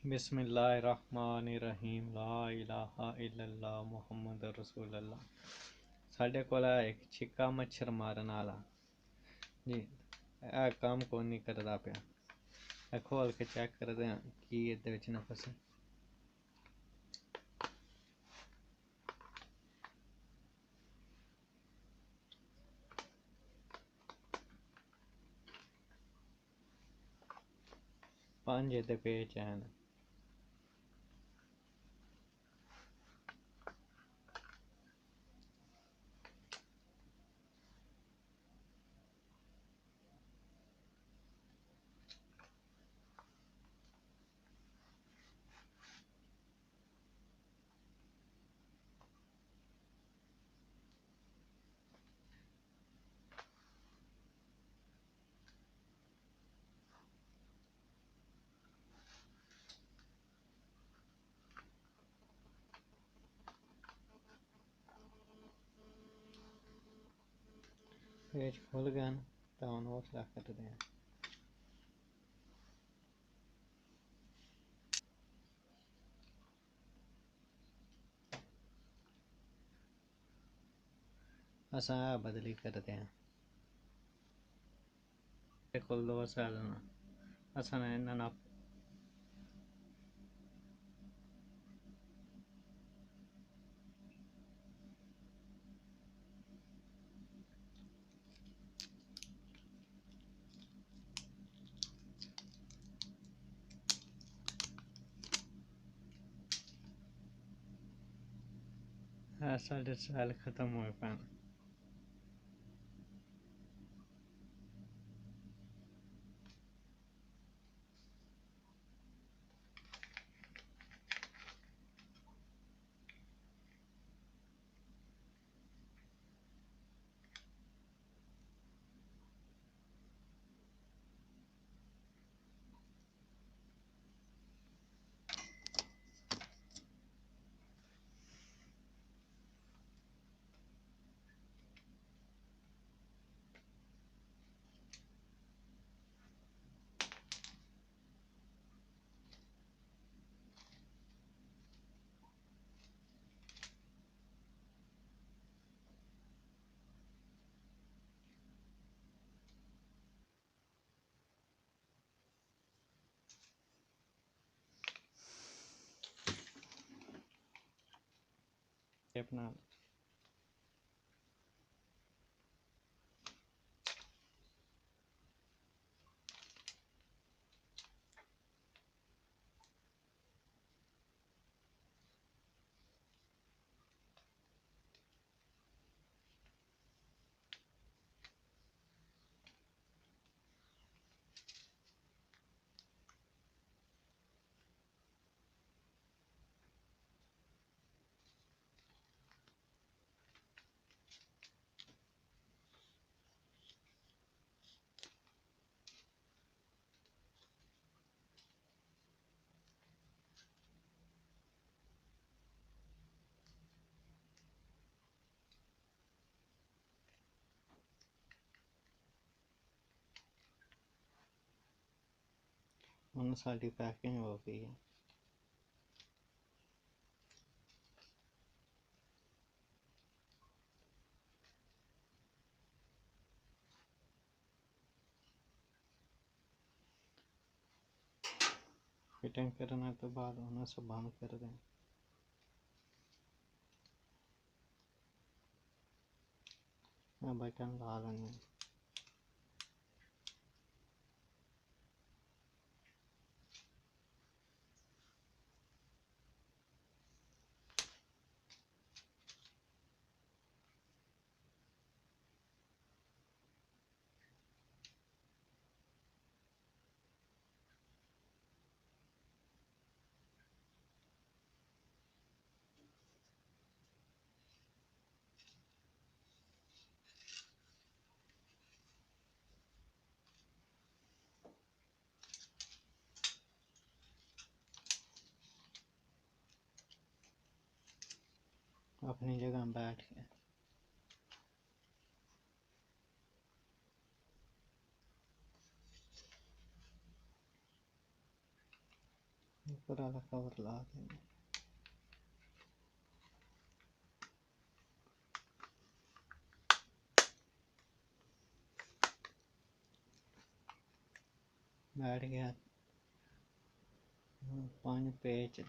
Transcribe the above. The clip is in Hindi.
बिस्मिल्लाहिर्रहमानिर्रहीम ला इलाहा इल्लल्लाह मुहम्मद रसूलुल्लाह। साढ़े कोल एक छिक्का मच्छर मारन आला जी काम कौन नहीं करदा पिया। खोल के चेक करदे आं की इहदे विच ना फसे। पंज इहदे पेच हैन। पेज खुल गया ना तो हम और ला करते हैं। असा बदली करते हैं। खोल दो असा असा ना साढ़े साल खत्म हुए पैन। अपना सारी पैकिंग हो गई है। फिटिंग करने तो बाद उन्हें सब बंद कर दें। बटन ला लेंगे। अपनी जगह बैठ के ऊपर वाला कवर ला देंगे। बैठ गया 5 पेज